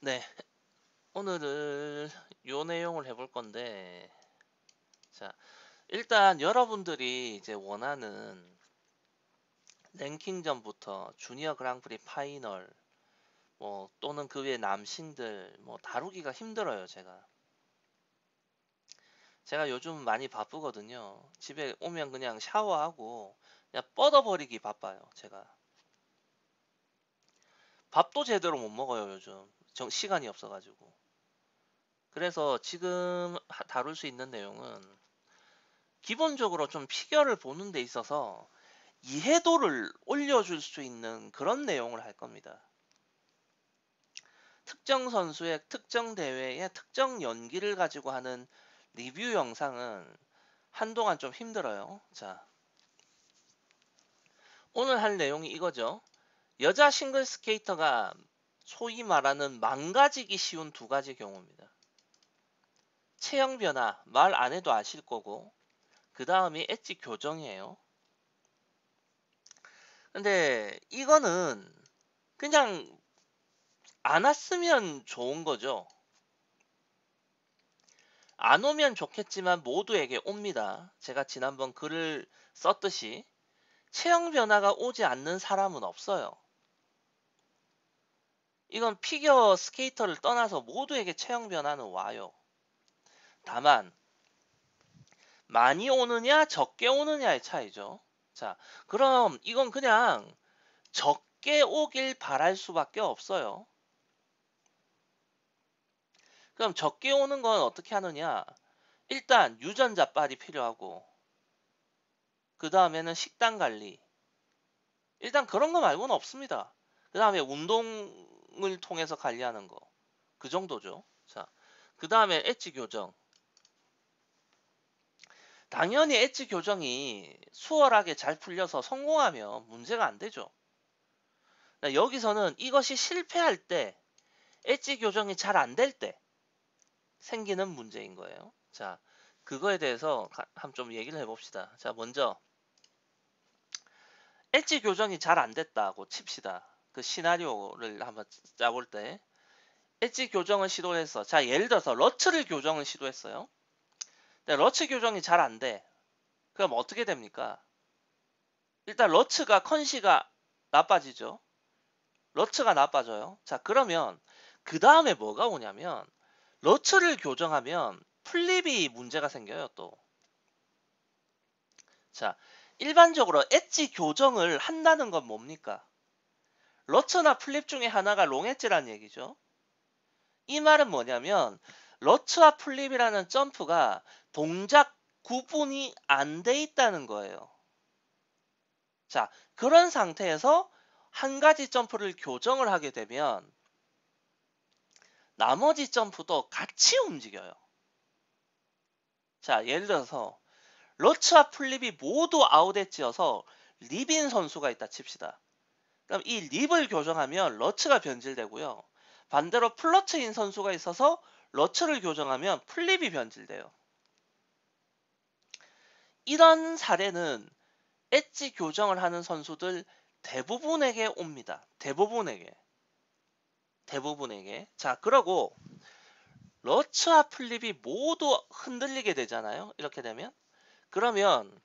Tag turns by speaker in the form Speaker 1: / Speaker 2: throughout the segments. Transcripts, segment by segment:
Speaker 1: 네, 오늘은 요 내용을 해볼 건데, 자, 일단 여러분들이 이제 원하는 랭킹전부터 주니어 그랑프리 파이널, 뭐, 또는 그 외 남신들, 뭐, 다루기가 힘들어요, 제가. 제가 요즘 많이 바쁘거든요. 집에 오면 그냥 샤워하고, 그냥 뻗어버리기 바빠요, 제가. 밥도 제대로 못 먹어요, 요즘. 시간이 없어가지고. 그래서 지금 다룰 수 있는 내용은 기본적으로 좀 피겨를 보는 데 있어서 이해도를 올려줄 수 있는 그런 내용을 할 겁니다. 특정 선수의 특정 대회의 특정 연기를 가지고 하는 리뷰 영상은 한동안 좀 힘들어요. 자, 오늘 할 내용이 이거죠. 여자 싱글 스케이터가 소위 말하는 망가지기 쉬운 두 가지 경우입니다. 체형 변화, 말 안 해도 아실 거고, 그 다음이 엣지 교정이에요. 근데 이거는 그냥 안 왔으면 좋은 거죠. 안 오면 좋겠지만 모두에게 옵니다. 제가 지난번 글을 썼듯이 체형 변화가 오지 않는 사람은 없어요. 이건 피겨 스케이터를 떠나서 모두에게 체형 변화는 와요. 다만 많이 오느냐 적게 오느냐의 차이죠. 자, 그럼 이건 그냥 적게 오길 바랄 수밖에 없어요. 그럼 적게 오는 건 어떻게 하느냐? 일단 유전자빨이 필요하고, 그 다음에는 식단 관리. 일단 그런 거 말고는 없습니다. 그 다음에 운동을 통해서 관리하는 거. 그 정도죠. 자, 그 다음에 엣지 교정. 당연히 엣지 교정이 수월하게 잘 풀려서 성공하면 문제가 안 되죠. 여기서는 이것이 실패할 때, 엣지 교정이 잘 안 될 때 생기는 문제인 거예요. 자, 그거에 대해서 한번 좀 얘기를 해봅시다. 자, 먼저 엣지 교정이 잘 안 됐다고 칩시다. 그 시나리오를 한번 짜볼 때 엣지 교정을 시도했어. 자, 예를 들어서 러츠를 교정을 시도했어요. 근데 러츠 교정이 잘 안 돼. 그럼 어떻게 됩니까? 일단 러츠가 컨시가 나빠지죠. 러츠가 나빠져요. 자, 그러면 그 다음에 뭐가 오냐면 러츠를 교정하면 플립이 문제가 생겨요, 또. 자, 일반적으로 엣지 교정을 한다는 건 뭡니까? 러츠나 플립 중에 하나가 롱 엣지란 얘기죠. 이 말은 뭐냐면 러츠와 플립이라는 점프가 동작 구분이 안 돼 있다는 거예요. 자, 그런 상태에서 한 가지 점프를 교정을 하게 되면 나머지 점프도 같이 움직여요. 자, 예를 들어서 러츠와 플립이 모두 아웃 엣지여서 립인 선수가 있다 칩시다. 그럼 이 립을 교정하면 러츠가 변질되고요. 반대로 플러츠인 선수가 있어서 러츠를 교정하면 플립이 변질돼요. 이런 사례는 엣지 교정을 하는 선수들 대부분에게 옵니다. 대부분에게. 대부분에게. 자, 그러고 러츠와 플립이 모두 흔들리게 되잖아요. 이렇게 되면. 그러면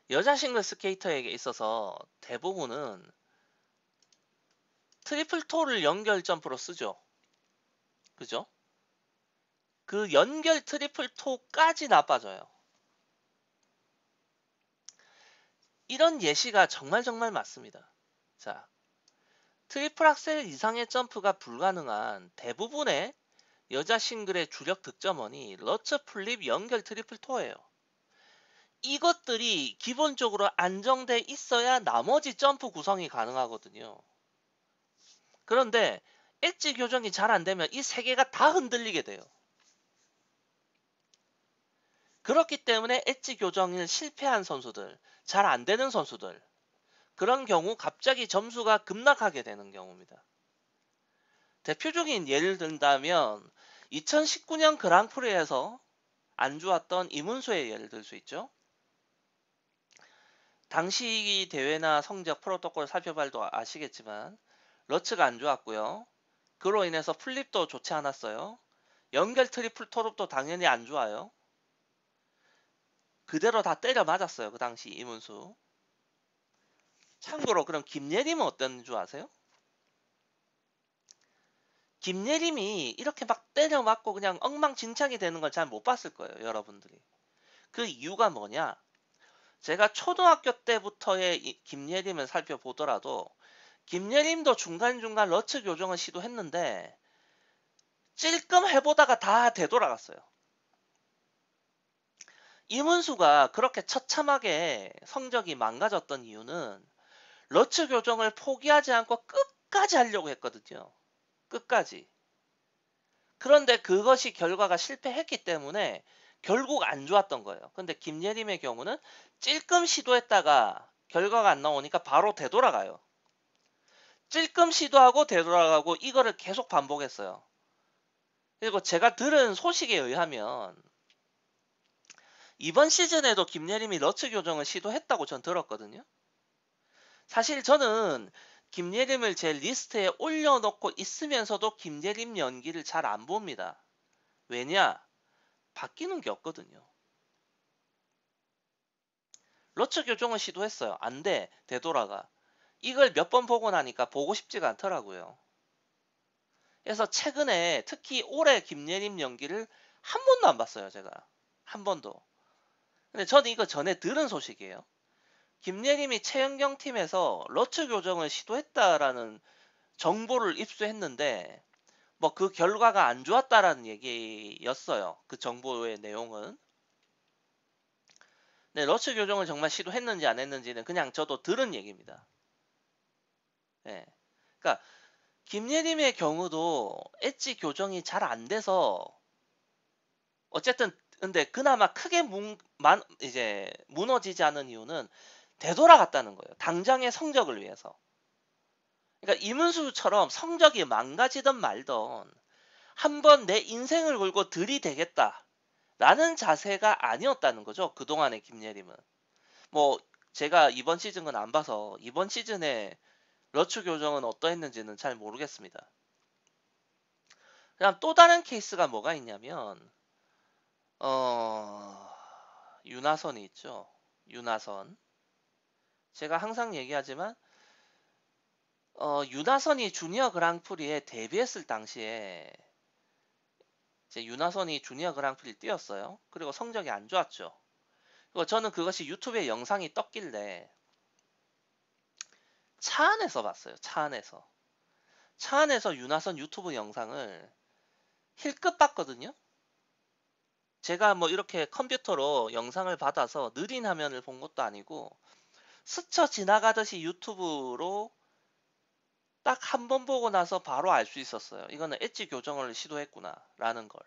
Speaker 1: 여자 싱글 스케이터에게 있어서 대부분은 트리플 토를 연결 점프로 쓰죠. 그죠? 그 연결 트리플 토까지 나빠져요. 이런 예시가 정말 맞습니다. 자, 트리플 악셀 이상의 점프가 불가능한 대부분의 여자 싱글의 주력 득점원이 러츠 플립 연결 트리플 토예요. 이것들이 기본적으로 안정돼 있어야 나머지 점프 구성이 가능하거든요. 그런데 엣지 교정이 잘 안 되면 이 세 개가 다 흔들리게 돼요. 그렇기 때문에 엣지 교정을 실패한 선수들, 잘 안 되는 선수들, 그런 경우 갑자기 점수가 급락하게 되는 경우입니다. 대표적인 예를 든다면 2019년 그랑프리에서 안 좋았던 이문수의 예를 들 수 있죠. 당시 대회나 성적 프로토콜 살펴봐도 아시겠지만 러츠가 안 좋았고요. 그로 인해서 플립도 좋지 않았어요. 연결 트리플 토롭도 당연히 안 좋아요. 그대로 다 때려 맞았어요. 그 당시 이문수. 참고로 그럼 김예림은 어떤 줄 아세요? 김예림이 이렇게 막 때려 맞고 그냥 엉망진창이 되는 걸 잘 못 봤을 거예요. 여러분들이. 그 이유가 뭐냐? 제가 초등학교 때부터의 김예림을 살펴보더라도 김예림도 중간중간 러츠 교정을 시도했는데 찔끔 해보다가 다 되돌아갔어요. 이문수가 그렇게 처참하게 성적이 망가졌던 이유는 러츠 교정을 포기하지 않고 끝까지 하려고 했거든요. 끝까지. 그런데 그것이 결과가 실패했기 때문에 결국 안 좋았던 거예요. 근데 김예림의 경우는 찔끔 시도했다가 결과가 안 나오니까 바로 되돌아가요. 찔끔 시도하고 되돌아가고 이거를 계속 반복했어요. 그리고 제가 들은 소식에 의하면 이번 시즌에도 김예림이 러츠 교정을 시도했다고 전 들었거든요. 사실 저는 김예림을 제 리스트에 올려놓고 있으면서도 김예림 연기를 잘 안 봅니다. 왜냐? 바뀌는 게 없거든요. 러츠 교정을 시도했어요. 안 돼. 되돌아가. 이걸 몇 번 보고 나니까 보고 싶지가 않더라고요. 그래서 최근에 특히 올해 김예림 연기를 한 번도 안 봤어요. 제가. 한 번도. 근데 저는 이거 전에 들은 소식이에요. 김예림이 최연경 팀에서 러츠 교정을 시도했다라는 정보를 입수했는데 뭐 그 결과가 안 좋았다라는 얘기였어요. 그 정보의 내용은. 네, 러츠 교정을 정말 시도했는지 안 했는지는 그냥 저도 들은 얘기입니다. 네. 그러니까 김예림의 경우도 엣지 교정이 잘 안 돼서 어쨌든 근데 그나마 크게 이제 무너지지 않은 이유는 되돌아갔다는 거예요. 당장의 성적을 위해서. 그러니까 이문수처럼 성적이 망가지든 말든 한번 내 인생을 걸고 들이대겠다 라는 자세가 아니었다는 거죠. 그동안의 김예림은. 뭐 제가 이번 시즌은 안 봐서 이번 시즌에 러츠 교정은 어떠했는지는 잘 모르겠습니다. 그냥 또 다른 케이스가 뭐가 있냐면 윤하선이 있죠. 윤하선. 제가 항상 얘기하지만 윤하선이 주니어 그랑프리에 데뷔했을 당시에 이제 윤하선이 주니어 그랑프리를 뛰었어요. 그리고 성적이 안 좋았죠. 그리고 저는 그것이 유튜브에 영상이 떴길래 차 안에서 봤어요. 차 안에서. 차 안에서 윤하선 유튜브 영상을 힐끗 봤거든요. 제가 뭐 이렇게 컴퓨터로 영상을 받아서 느린 화면을 본 것도 아니고 스쳐 지나가듯이 유튜브로 딱 한 번 보고 나서 바로 알 수 있었어요. 이거는 엣지 교정을 시도했구나 라는 걸.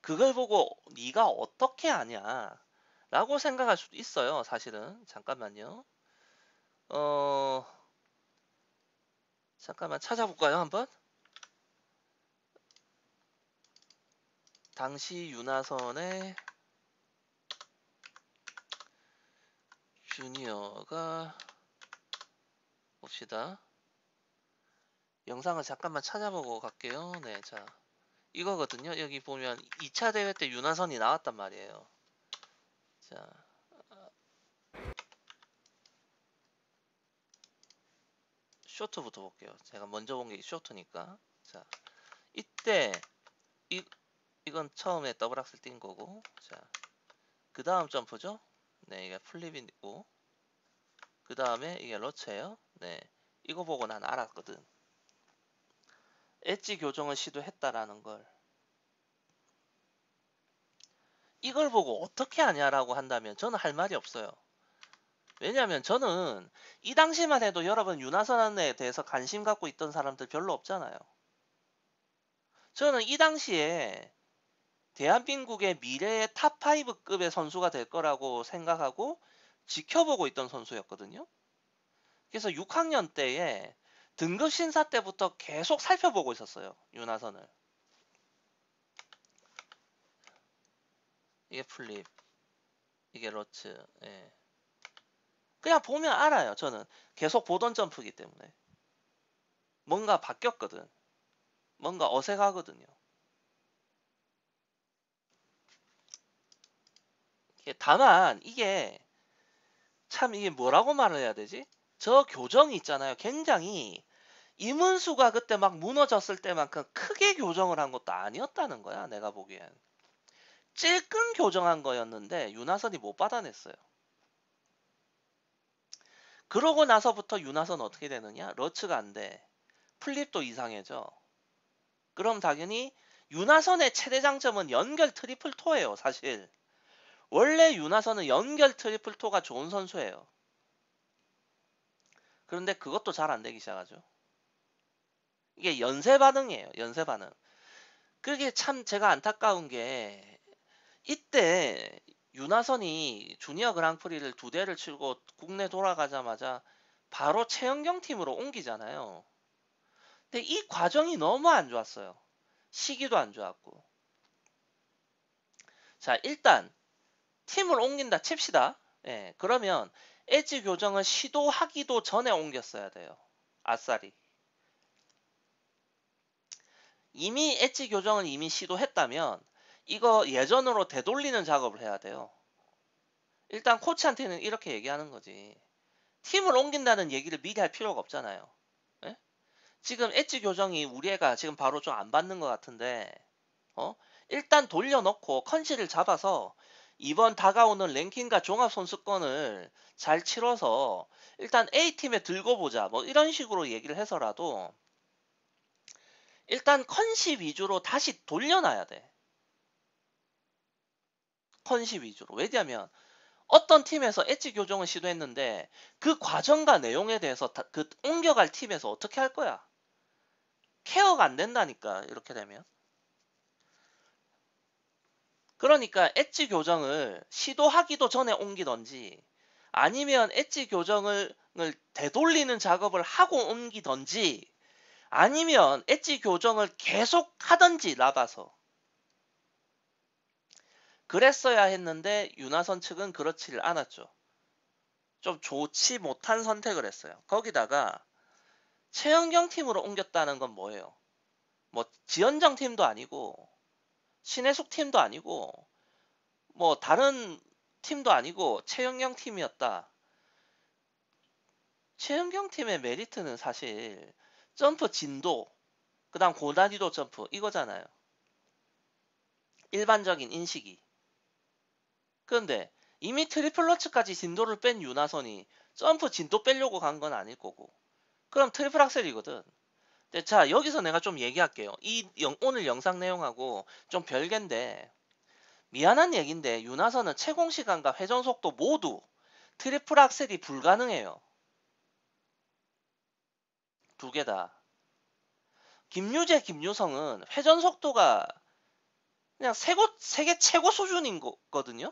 Speaker 1: 그걸 보고 네가 어떻게 아냐 라고 생각할 수도 있어요. 사실은. 잠깐만요. 어... 잠깐만 찾아볼까요 한번? 당시 윤하선의 주니어가 봅시다. 영상을 잠깐만 찾아보고 갈게요. 네, 자 이거거든요. 여기 보면 2차 대회 때 윤하선이 나왔단 말이에요. 자, 쇼트부터 볼게요. 제가 먼저 본 게 쇼트니까. 자, 이때 이 이건 처음에 더블 악셀 뛴 거고. 자, 그 다음 점프죠. 네, 이게 플립이고. 그 다음에 이게 러츠예요. 네, 이거 보고 난 알았거든. 엣지 교정을 시도했다라는 걸. 이걸 보고 어떻게 하냐라고 한다면 저는 할 말이 없어요. 왜냐하면 저는 이 당시만 해도 여러분 윤하선에 대해서 관심 갖고 있던 사람들 별로 없잖아요. 저는 이 당시에 대한민국의 미래의 탑5급의 선수가 될 거라고 생각하고 지켜보고 있던 선수였거든요. 그래서 6학년 때에 등급 심사 때부터 계속 살펴보고 있었어요. 윤하선을. 이게 플립, 이게 러츠. 예. 그냥 보면 알아요. 저는 계속 보던 점프기 때문에. 뭔가 바뀌었거든. 뭔가 어색하거든요. 다만 이게 참 이게 뭐라고 말을 해야 되지? 저 교정이 있잖아요. 굉장히 이문수가 그때 막 무너졌을 때만큼 크게 교정을 한 것도 아니었다는 거야. 내가 보기엔. 찔끔 교정한 거였는데 윤하선이 못 받아냈어요. 그러고 나서부터 윤하선 어떻게 되느냐? 러츠가 안 돼. 플립도 이상해져. 그럼 당연히 윤하선의 최대 장점은 연결 트리플 토예요. 사실. 원래 윤하선은 연결 트리플 토가 좋은 선수예요. 그런데 그것도 잘 안 되기 시작하죠. 이게 연쇄 반응이에요. 연쇄 반응. 그게 참 제가 안타까운 게 이때 윤하선이 주니어 그랑프리를 2대를 치고 국내 돌아가자마자 바로 최연경 팀으로 옮기잖아요. 근데 이 과정이 너무 안 좋았어요. 시기도 안 좋았고. 자, 일단 팀을 옮긴다 칩시다. 예, 그러면 엣지 교정을 시도하기도 전에 옮겼어야 돼요. 아싸리. 이미 엣지 교정을 이미 시도했다면 이거 예전으로 되돌리는 작업을 해야 돼요. 일단 코치한테는 이렇게 얘기하는 거지. 팀을 옮긴다는 얘기를 미리 할 필요가 없잖아요. 예? 지금 엣지 교정이 우리 애가 지금 바로 좀 안 받는 것 같은데 일단 돌려놓고 컨시를 잡아서 이번 다가오는 랭킹과 종합선수권을 잘 치러서 일단 A팀에 들고 보자 뭐 이런 식으로 얘기를 해서라도 일단 컨시 위주로 다시 돌려놔야 돼. 컨시 위주로. 왜냐면 어떤 팀에서 엣지 교정을 시도했는데 그 과정과 내용에 대해서 그 옮겨갈 팀에서 어떻게 할 거야? 케어가 안 된다니까 이렇게 되면. 그러니까 엣지 교정을 시도하기도 전에 옮기던지 아니면 엣지 교정을 되돌리는 작업을 하고 옮기던지 아니면 엣지 교정을 계속 하던지 나봐서 그랬어야 했는데 윤하선 측은 그렇지를 않았죠. 좀 좋지 못한 선택을 했어요. 거기다가 최연경 팀으로 옮겼다는 건 뭐예요? 뭐 지연정 팀도 아니고 신혜숙 팀도 아니고 뭐 다른 팀도 아니고 최연경 팀이었다. 최연경 팀의 메리트는 사실 점프 진도, 그 다음 고난이도 점프 이거잖아요. 일반적인 인식이. 그런데 이미 트리플러츠까지 진도를 뺀 윤하선이 점프 진도 빼려고 간 건 아닐 거고. 그럼 트리플 악셀이거든. 자, 여기서 내가 좀 얘기할게요. 오늘 영상 내용하고 좀 별개인데 미안한 얘기인데 윤하선은 채공 시간과 회전 속도 모두 트리플 악셀이 불가능해요. 두 개 다. 김유재, 김유성은 회전 속도가 그냥 세계 최고 수준인 거거든요.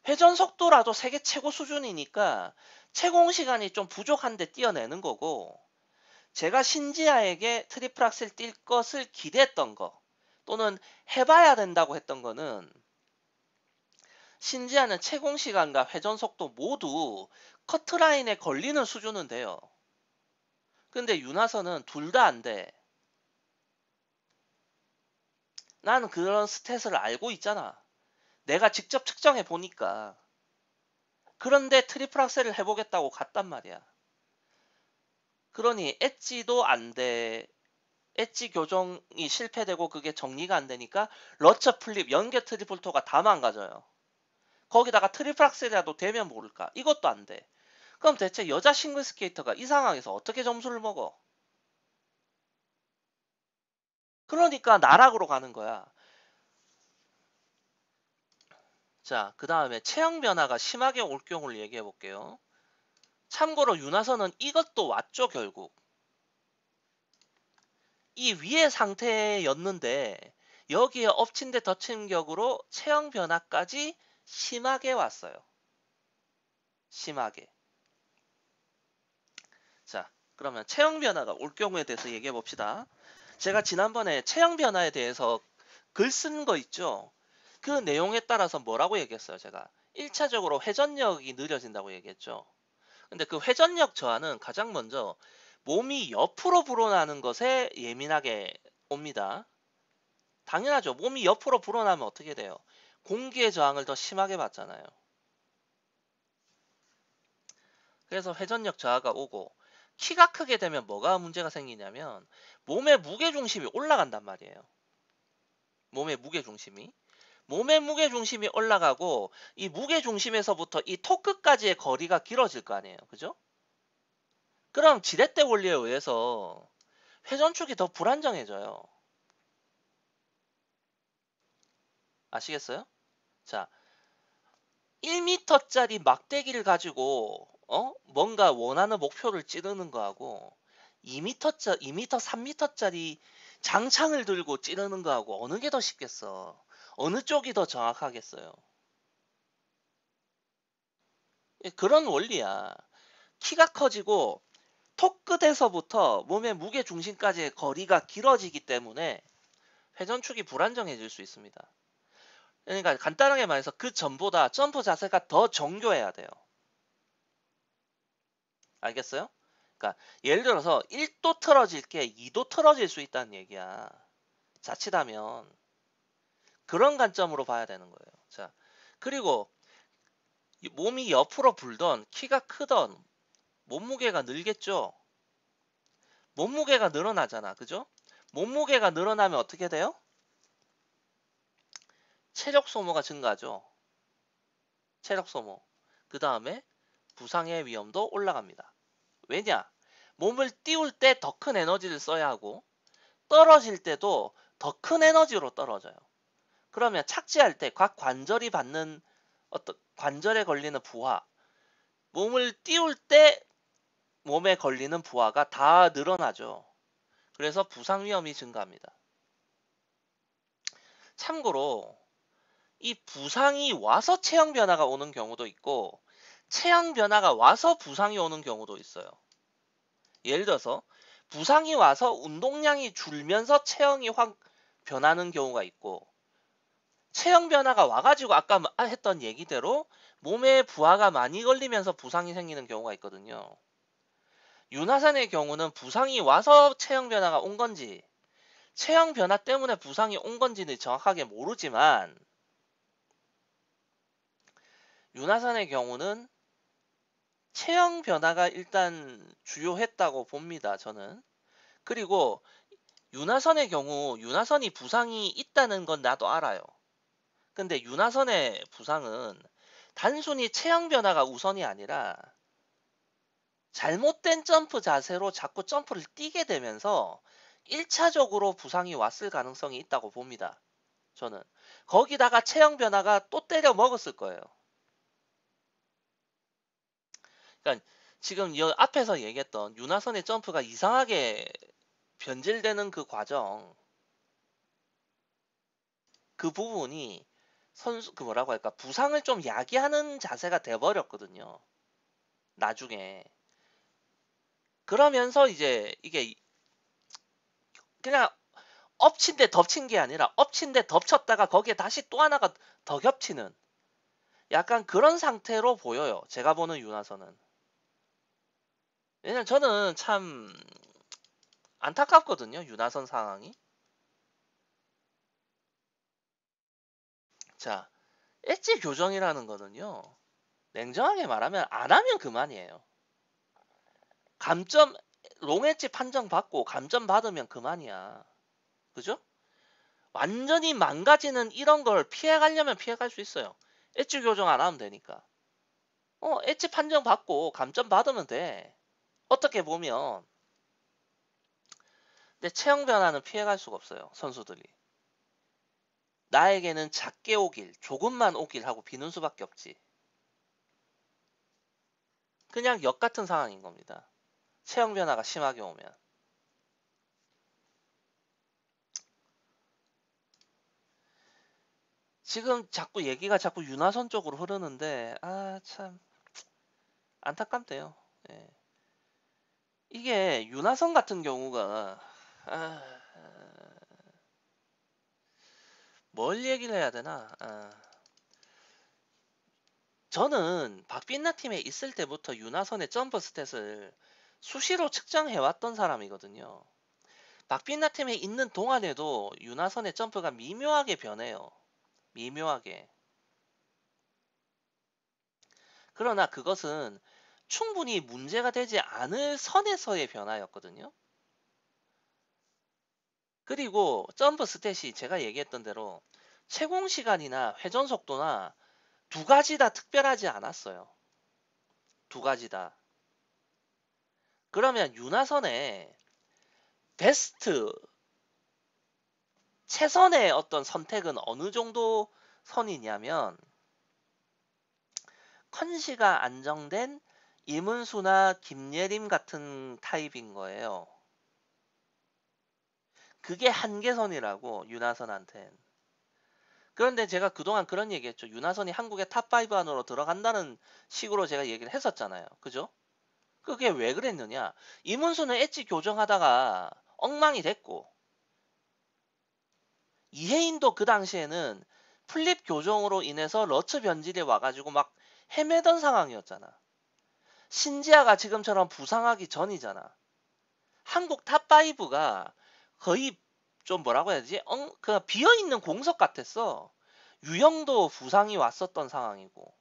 Speaker 1: 회전 속도라도 세계 최고 수준이니까 채공 시간이 좀 부족한데 뛰어내는 거고 제가 신지아에게 트리플 악셀 뛸 것을 기대했던 거 또는 해봐야 된다고 했던 거는 신지아는 채공 시간과 회전 속도 모두 커트라인에 걸리는 수준은 돼요. 근데 윤하선은 둘 다 안 돼. 나는 그런 스탯을 알고 있잖아. 내가 직접 측정해 보니까. 그런데 트리플 악셀을 해보겠다고 갔단 말이야. 그러니 엣지도 안 돼. 엣지 교정이 실패되고 그게 정리가 안 되니까 러처 플립, 연계 트리플 토가 다 망가져요. 거기다가 트리플 악셀이라도 되면 모를까. 이것도 안 돼. 그럼 대체 여자 싱글 스케이터가 이 상황에서 어떻게 점수를 먹어? 그러니까 나락으로 가는 거야. 자, 그 다음에 체형 변화가 심하게 올 경우를 얘기해 볼게요. 참고로 윤하선은 이것도 왔죠, 결국. 이 위의 상태였는데 여기에 엎친 데 덮친 격으로 체형 변화까지 심하게 왔어요. 심하게. 자, 그러면 체형 변화가 올 경우에 대해서 얘기해 봅시다. 제가 지난번에 체형 변화에 대해서 글 쓴 거 있죠? 그 내용에 따라서 뭐라고 얘기했어요, 제가? 1차적으로 회전력이 느려진다고 얘기했죠. 근데 그 회전력 저하는 가장 먼저 몸이 옆으로 불어나는 것에 예민하게 옵니다. 당연하죠. 몸이 옆으로 불어나면 어떻게 돼요? 공기의 저항을 더 심하게 받잖아요. 그래서 회전력 저하가 오고, 키가 크게 되면 뭐가 문제가 생기냐면 몸의 무게중심이 올라간단 말이에요. 몸의 무게중심이. 몸의 무게중심이 올라가고 이 무게중심에서부터 이 턱 끝까지의 거리가 길어질 거 아니에요. 그죠? 그럼 지렛대 원리에 의해서 회전축이 더 불안정해져요. 아시겠어요? 자, 1m짜리 막대기를 가지고 뭔가 원하는 목표를 찌르는 거하고 2m, 3m짜리 장창을 들고 찌르는 거하고 어느 게 더 쉽겠어? 어느 쪽이 더 정확하겠어요? 예, 그런 원리야. 키가 커지고 턱 끝에서부터 몸의 무게 중심까지의 거리가 길어지기 때문에 회전축이 불안정해질 수 있습니다. 그러니까 간단하게 말해서 그 전보다 점프 자세가 더 정교해야 돼요. 알겠어요? 그러니까 예를 들어서 1도 틀어질 게 2도 틀어질 수 있다는 얘기야. 자칫하면 그런 관점으로 봐야 되는 거예요. 자, 그리고 몸이 옆으로 불던 키가 크던 몸무게가 늘겠죠? 몸무게가 늘어나잖아. 그죠? 몸무게가 늘어나면 어떻게 돼요? 체력 소모가 증가하죠. 체력 소모. 그 다음에 부상의 위험도 올라갑니다. 왜냐? 몸을 띄울 때 더 큰 에너지를 써야 하고 떨어질 때도 더 큰 에너지로 떨어져요. 그러면 착지할 때 각 관절이 받는 어떤 관절에 걸리는 부하, 몸을 띄울 때 몸에 걸리는 부하가 다 늘어나죠. 그래서 부상 위험이 증가합니다. 참고로 이 부상이 와서 체형 변화가 오는 경우도 있고 체형 변화가 와서 부상이 오는 경우도 있어요. 예를 들어서 부상이 와서 운동량이 줄면서 체형이 확 변하는 경우가 있고 체형 변화가 와가지고 아까 했던 얘기대로 몸에 부하가 많이 걸리면서 부상이 생기는 경우가 있거든요. 윤하산의 경우는 부상이 와서 체형 변화가 온 건지 체형 변화 때문에 부상이 온 건지는 정확하게 모르지만 윤하산의 경우는 체형 변화가 일단 주요했다고 봅니다. 저는. 그리고 윤하선의 경우 윤하선이 부상이 있다는 건 나도 알아요. 근데 윤하선의 부상은 단순히 체형 변화가 우선이 아니라 잘못된 점프 자세로 자꾸 점프를 뛰게 되면서 1차적으로 부상이 왔을 가능성이 있다고 봅니다. 저는. 거기다가 체형 변화가 또 때려 먹었을 거예요. 그러니까 지금 이 앞에서 얘기했던 윤하선의 점프가 이상하게 변질되는 그 과정, 그 부분이 선수 그 뭐라고 할까 부상을 좀 야기하는 자세가 돼버렸거든요. 나중에 그러면서 이제 이게 그냥 엎친 데 덮친 게 아니라 엎친 데 덮쳤다가 거기에 다시 또 하나가 더 겹치는 약간 그런 상태로 보여요. 제가 보는 윤하선은. 왜냐면 저는 참 안타깝거든요. 윤하선 상황이. 자, 엣지 교정이라는 거는요. 냉정하게 말하면 안 하면 그만이에요. 감점 롱엣지 판정 받고 감점 받으면 그만이야. 그죠? 완전히 망가지는 이런 걸 피해가려면 피해갈 수 있어요. 엣지 교정 안 하면 되니까. 엣지 판정 받고 감점 받으면 돼. 어떻게 보면. 근데 체형 변화는 피해갈 수가 없어요. 선수들이. 나에게는 작게 오길, 조금만 오길 하고 비는 수밖에 없지. 그냥 역 같은 상황인 겁니다. 체형 변화가 심하게 오면. 지금 자꾸 얘기가 자꾸 윤하선 쪽으로 흐르는데 참 안타깝대요. 예. 이게 윤하선 같은 경우가 아, 뭘 얘기를 해야 되나? 저는 박빛나 팀에 있을 때부터 윤하선의 점프 스탯을 수시로 측정해왔던 사람이거든요. 박빛나 팀에 있는 동안에도 윤하선의 점프가 미묘하게 변해요. 미묘하게. 그러나 그것은 충분히 문제가 되지 않을 선에서의 변화였거든요. 그리고 점프 스탯이 제가 얘기했던 대로 채공 시간이나 회전 속도나 두 가지 다 특별하지 않았어요. 두 가지 다. 그러면 윤하선의 베스트 최선의 어떤 선택은 어느 정도 선이냐면 컨시가 안정된 이문수나 김예림 같은 타입인 거예요. 그게 한계선이라고 윤하선한텐. 그런데 제가 그동안 그런 얘기했죠. 윤하선이 한국의 탑5 안으로 들어간다는 식으로 제가 얘기를 했었잖아요. 그죠? 그게 왜 그랬느냐? 이문수는 엣지 교정하다가 엉망이 됐고 이혜인도 그 당시에는 플립 교정으로 인해서 러츠 변질이 와가지고 막 헤매던 상황이었잖아. 신지아가 지금처럼 부상하기 전이잖아. 한국 탑5가 거의 좀 뭐라고 해야 되지? 그 비어있는 공석 같았어. 유영도 부상이 왔었던 상황이고.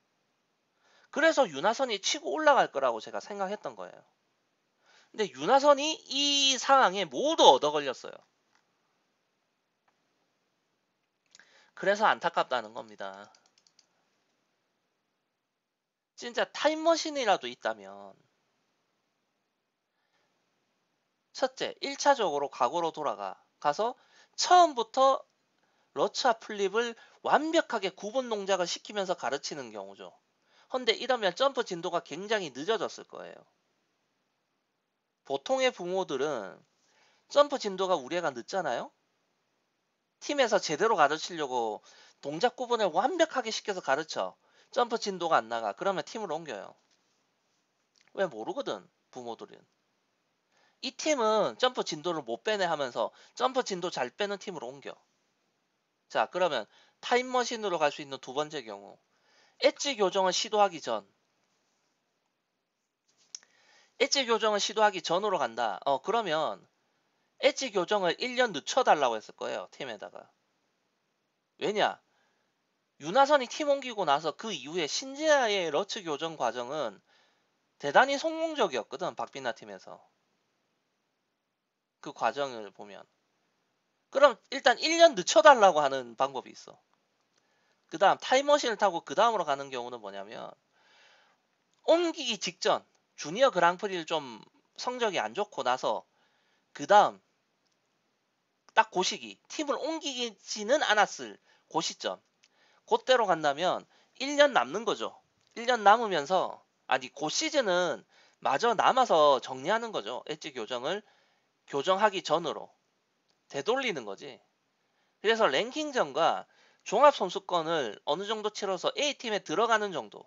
Speaker 1: 그래서 윤하선이 치고 올라갈 거라고 제가 생각했던 거예요. 근데 윤하선이 이 상황에 모두 얻어 걸렸어요. 그래서 안타깝다는 겁니다. 진짜 타임머신이라도 있다면 첫째, 1차적으로 과거로 가서 처음부터 러츠와 플립을 완벽하게 구분 동작을 시키면서 가르치는 경우죠. 헌데 이러면 점프 진도가 굉장히 늦어졌을 거예요. 보통의 부모들은 점프 진도가 우리가 늦잖아요? 팀에서 제대로 가르치려고 동작 구분을 완벽하게 시켜서 가르쳐. 점프 진도가 안 나가. 그러면 팀을 옮겨요. 왜 모르거든, 부모들은. 이 팀은 점프 진도를 못 빼네 하면서 점프 진도 잘 빼는 팀으로 옮겨. 자, 그러면 타임머신으로 갈 수 있는 두 번째 경우. 엣지 교정을 시도하기 전. 엣지 교정을 시도하기 전으로 간다. 그러면 엣지 교정을 1년 늦춰달라고 했을 거예요, 팀에다가. 왜냐? 윤하선이 팀 옮기고 나서 그 이후에 신지아의 러츠 교정 과정은 대단히 성공적이었거든, 박빈나 팀에서. 그 과정을 보면. 그럼 일단 1년 늦춰달라고 하는 방법이 있어. 그 다음 타임머신을 타고 그 다음으로 가는 경우는 뭐냐면 옮기기 직전 주니어 그랑프리를 좀 성적이 안 좋고 나서 그 다음 딱 그 시기 팀을 옮기지는 않았을 그 시점 그때로 간다면 1년 남는 거죠. 1년 남으면서 그 시즌은 마저 남아서 정리하는 거죠. 엣지 교정을 교정하기 전으로 되돌리는 거지. 그래서 랭킹전과 종합선수권을 어느 정도 치러서 A팀에 들어가는 정도.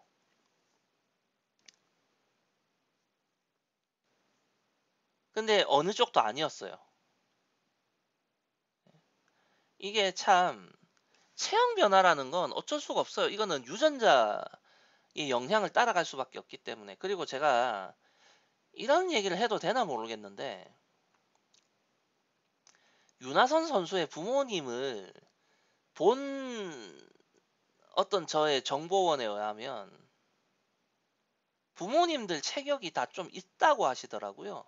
Speaker 1: 근데 어느 쪽도 아니었어요. 이게 참 체형 변화라는 건 어쩔 수가 없어요. 이거는 유전자의 영향을 따라갈 수밖에 없기 때문에. 그리고 제가 이런 얘기를 해도 되나 모르겠는데 윤하선 선수의 부모님을 본 어떤 저의 정보원에 의하면 부모님들 체격이 다 좀 있다고 하시더라고요.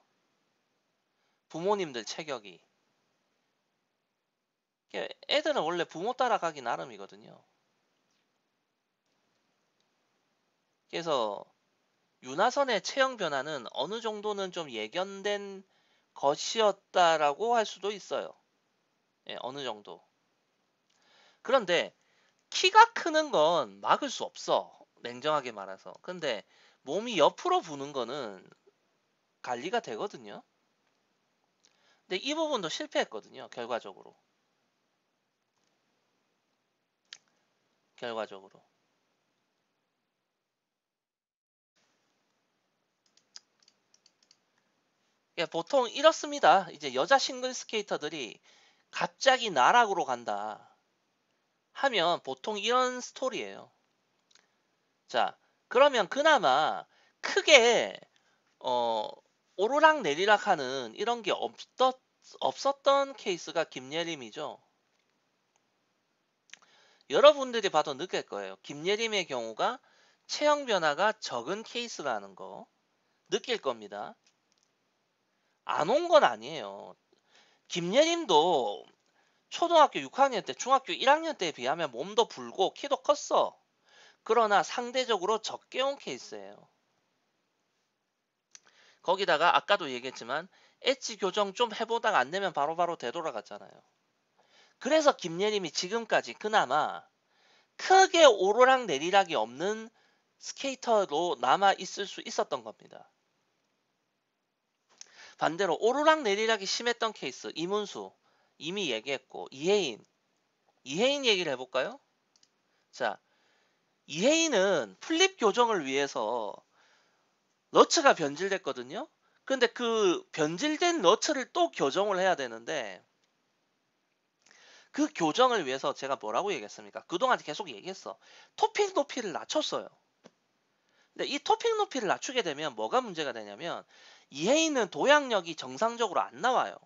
Speaker 1: 부모님들 체격이. 애들은 원래 부모 따라가기 나름이거든요. 그래서 윤하선의 체형 변화는 어느 정도는 좀 예견된 것이었다라고 할 수도 있어요. 예, 어느 정도. 그런데 키가 크는 건 막을 수 없어. 냉정하게 말해서. 근데 몸이 옆으로 부는 거는 관리가 되거든요. 근데 이 부분도 실패했거든요. 결과적으로. 결과적으로. 예, 보통 이렇습니다. 이제 여자 싱글 스케이터들이 갑자기 나락으로 간다 하면 보통 이런 스토리예요. 자, 그러면 그나마 크게 어 오르락 내리락 하는 이런 게 없었던 케이스가 김예림이죠. 여러분들이 봐도 느낄 거예요. 김예림의 경우가 체형 변화가 적은 케이스라는 거 느낄 겁니다. 안 온 건 아니에요. 김예림도 초등학교 6학년 때, 중학교 1학년 때에 비하면 몸도 불고 키도 컸어. 그러나 상대적으로 적게 온 케이스예요. 거기다가 아까도 얘기했지만 엣지 교정 좀 해보다가 안 되면 바로바로 되돌아갔잖아요. 그래서 김예림이 지금까지 그나마 크게 오르락 내리락이 없는 스케이터로 남아 있을 수 있었던 겁니다. 반대로 오르락 내리락이 심했던 케이스 이문수 이미 얘기했고, 이혜인 얘기를 해볼까요? 자, 이혜인은 플립 교정을 위해서 러츠가 변질됐거든요. 근데 그 변질된 러츠를 또 교정을 해야 되는데, 그 교정을 위해서 제가 뭐라고 얘기했습니까? 그동안 계속 얘기했어. 토핑 높이를 낮췄어요. 근데 이 토핑 높이를 낮추게 되면 뭐가 문제가 되냐면, 이혜인은 도약력이 정상적으로 안 나와요.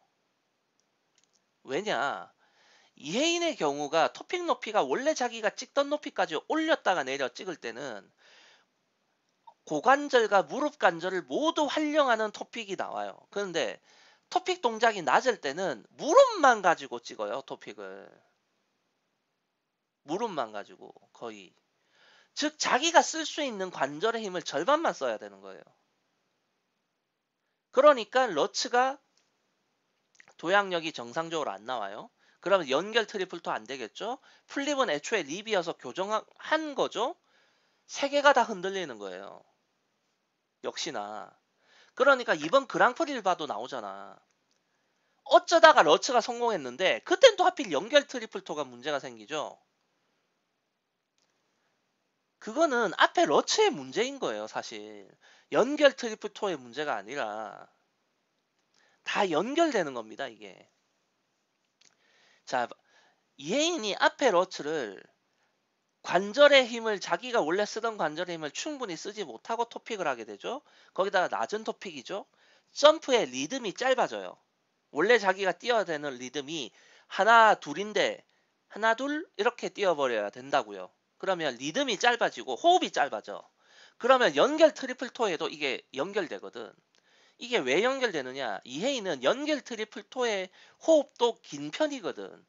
Speaker 1: 왜냐? 이혜인의 경우가 토픽 높이가 원래 자기가 찍던 높이까지 올렸다가 내려 찍을 때는 고관절과 무릎 관절을 모두 활용하는 토픽이 나와요. 그런데 토픽 동작이 낮을 때는 무릎만 가지고 찍어요. 토픽을. 무릎만 가지고 거의. 즉 자기가 쓸 수 있는 관절의 힘을 절반만 써야 되는 거예요. 그러니까 러츠가 도약력이 정상적으로 안 나와요. 그러면 연결 트리플도 안 되겠죠? 플립은 애초에 립이어서 교정한 거죠? 세 개가 다 흔들리는 거예요. 역시나. 그러니까 이번 그랑프리를 봐도 나오잖아. 어쩌다가 러츠가 성공했는데 그땐 또 하필 연결 트리플토가 문제가 생기죠. 그거는 앞에 러츠의 문제인 거예요, 사실. 연결 트리플토의 문제가 아니라 다 연결되는 겁니다, 이게. 자, 이혜인이 앞에 러츠를 관절의 힘을 자기가 원래 쓰던 관절의 힘을 충분히 쓰지 못하고 토픽을 하게 되죠. 거기다가 낮은 토픽이죠. 점프의 리듬이 짧아져요. 원래 자기가 뛰어야 되는 리듬이 하나 둘인데 하나 둘 이렇게 뛰어버려야 된다고요. 그러면 리듬이 짧아지고 호흡이 짧아져. 그러면 연결 트리플 토에도 이게 연결되거든. 이게 왜 연결되느냐? 이혜인은 연결 트리플 토의 호흡도 긴 편이거든.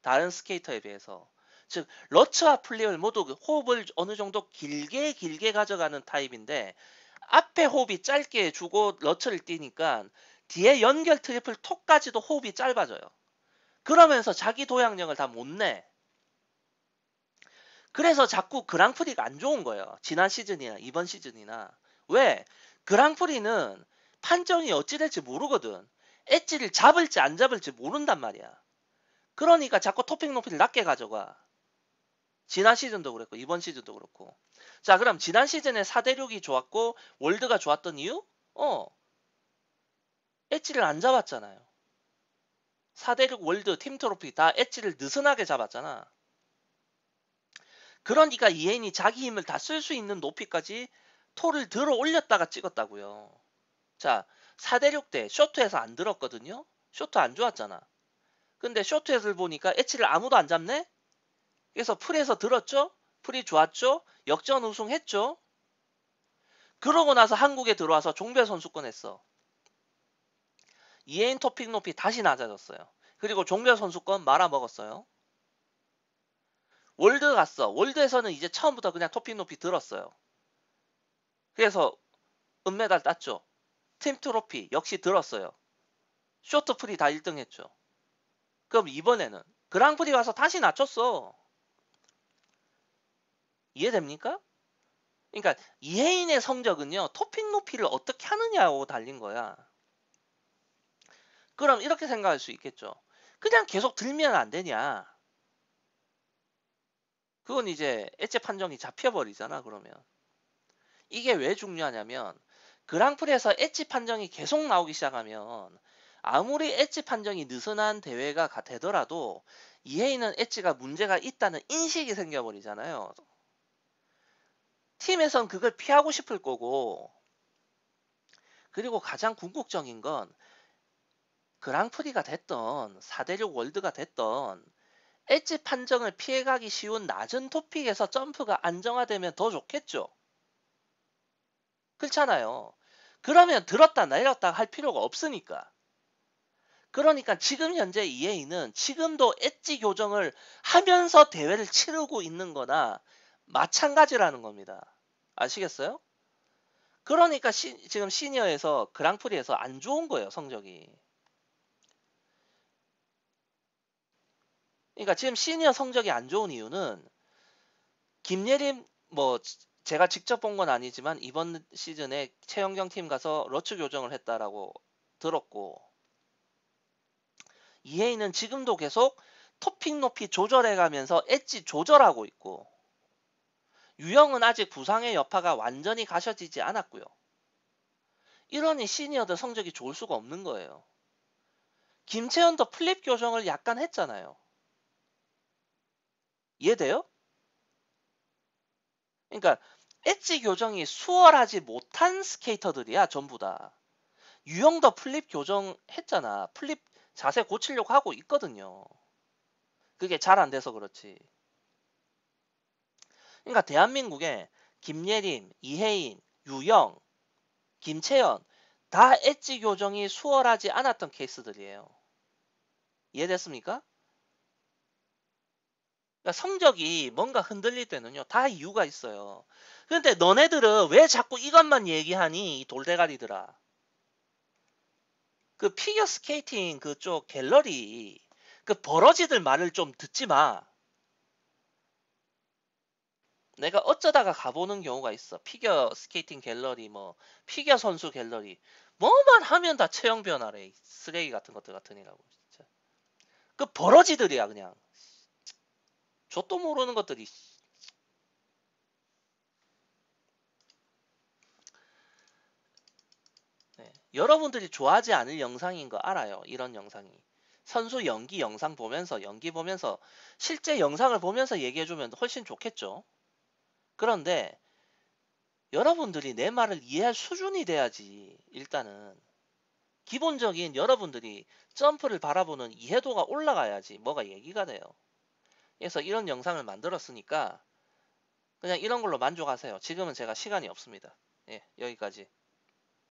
Speaker 1: 다른 스케이터에 비해서. 즉 러츠와 플립을 모두 호흡을 어느 정도 길게 가져가는 타입인데 앞에 호흡이 짧게 주고 러츠를 뛰니까 뒤에 연결 트리플 톡까지도 호흡이 짧아져요. 그러면서 자기 도약력을 다 못 내. 그래서 자꾸 그랑프리가 안 좋은 거예요. 지난 시즌이나 이번 시즌이나. 왜? 그랑프리는 판정이 어찌 될지 모르거든. 엣지를 잡을지 안 잡을지 모른단 말이야. 그러니까 자꾸 토픽 높이를 낮게 가져가. 지난 시즌도 그랬고 이번 시즌도 그렇고. 자, 그럼 지난 시즌에 4대륙이 좋았고 월드가 좋았던 이유? 엣지를 안 잡았잖아요. 4대륙 월드 팀 트로피 다 엣지를 느슨하게 잡았잖아. 그러니까 이혜인이 자기 힘을 다 쓸 수 있는 높이까지 토를 들어 올렸다가 찍었다고요. 자, 4대륙 때 쇼트에서 안 들었거든요. 쇼트 안 좋았잖아. 근데 쇼트에서 보니까 엣지를 아무도 안 잡네? 그래서 풀에서 들었죠? 풀이 좋았죠? 역전 우승했죠? 그러고 나서 한국에 들어와서 종별 선수권 했어. 이혜인 토픽 높이 다시 낮아졌어요. 그리고 종별 선수권 말아먹었어요. 월드 갔어. 월드에서는 이제 처음부터 그냥 토픽 높이 들었어요. 그래서 은메달 땄죠. 팀 트로피 역시 들었어요. 쇼트 프리 다 1등 했죠. 그럼 이번에는 그랑프리 가서 다시 낮췄어. 이해됩니까? 그러니까 이혜인의 성적은요. 토픽 높이를 어떻게 하느냐고 달린 거야. 그럼 이렇게 생각할 수 있겠죠. 그냥 계속 들면 안 되냐. 그건 이제 엣지 판정이 잡혀버리잖아. 그러면. 이게 왜 중요하냐면 그랑프리에서 엣지 판정이 계속 나오기 시작하면 아무리 엣지 판정이 느슨한 대회가 되더라도 이혜인은 엣지가 문제가 있다는 인식이 생겨버리잖아요. 팀에선 그걸 피하고 싶을 거고 그리고 가장 궁극적인 건 그랑프리가 됐던 4대륙 월드가 됐던 엣지 판정을 피해가기 쉬운 낮은 토픽에서 점프가 안정화되면 더 좋겠죠. 그렇잖아요. 그러면 들었다 내렸다 할 필요가 없으니까. 그러니까 지금 현재 EA는 지금도 엣지 교정을 하면서 대회를 치르고 있는 거나 마찬가지라는 겁니다. 아시겠어요? 그러니까 지금 시니어에서 그랑프리에서 안 좋은 거예요, 성적이. 그러니까 지금 시니어 성적이 안 좋은 이유는 김예림 뭐 제가 직접 본 건 아니지만 이번 시즌에 최영경 팀 가서 러츠 교정을 했다라고 들었고 EA는 지금도 계속 토픽 높이 조절해가면서 엣지 조절하고 있고 유영은 아직 부상의 여파가 완전히 가셔지지 않았고요. 이러니 시니어들 성적이 좋을 수가 없는 거예요. 김채연도 플립 교정을 약간 했잖아요. 이해돼요? 그러니까 엣지 교정이 수월하지 못한 스케이터들이야 전부 다. 유영도 플립 교정했잖아. 플립 자세 고치려고 하고 있거든요. 그게 잘 안 돼서 그렇지. 그러니까 대한민국에 김예림, 이혜인, 유영, 김채연 다 엣지 교정이 수월하지 않았던 케이스들이에요. 이해됐습니까? 그러니까 성적이 뭔가 흔들릴 때는요. 다 이유가 있어요. 근데 너네들은 왜 자꾸 이것만 얘기하니? 이 돌대가리들아. 그 피겨 스케이팅 그쪽 갤러리 그 버러지들 말을 좀 듣지 마. 내가 어쩌다가 가보는 경우가 있어. 피겨 스케이팅 갤러리 뭐 피겨 선수 갤러리 뭐만 하면 다 체형 변화래. 쓰레기 같은 것들 같으니라고 진짜. 그 버러지들이야 그냥. 좆도 모르는 것들이. 네. 여러분들이 좋아하지 않을 영상인 거 알아요. 이런 영상이. 선수 연기 영상 보면서 연기 보면서 실제 영상을 보면서 얘기해주면 훨씬 좋겠죠. 그런데 여러분들이 내 말을 이해할 수준이 돼야지. 일단은 기본적인 여러분들이 점프를 바라보는 이해도가 올라가야지 뭐가 얘기가 돼요. 그래서 이런 영상을 만들었으니까 그냥 이런 걸로 만족하세요. 지금은 제가 시간이 없습니다. 예, 여기까지.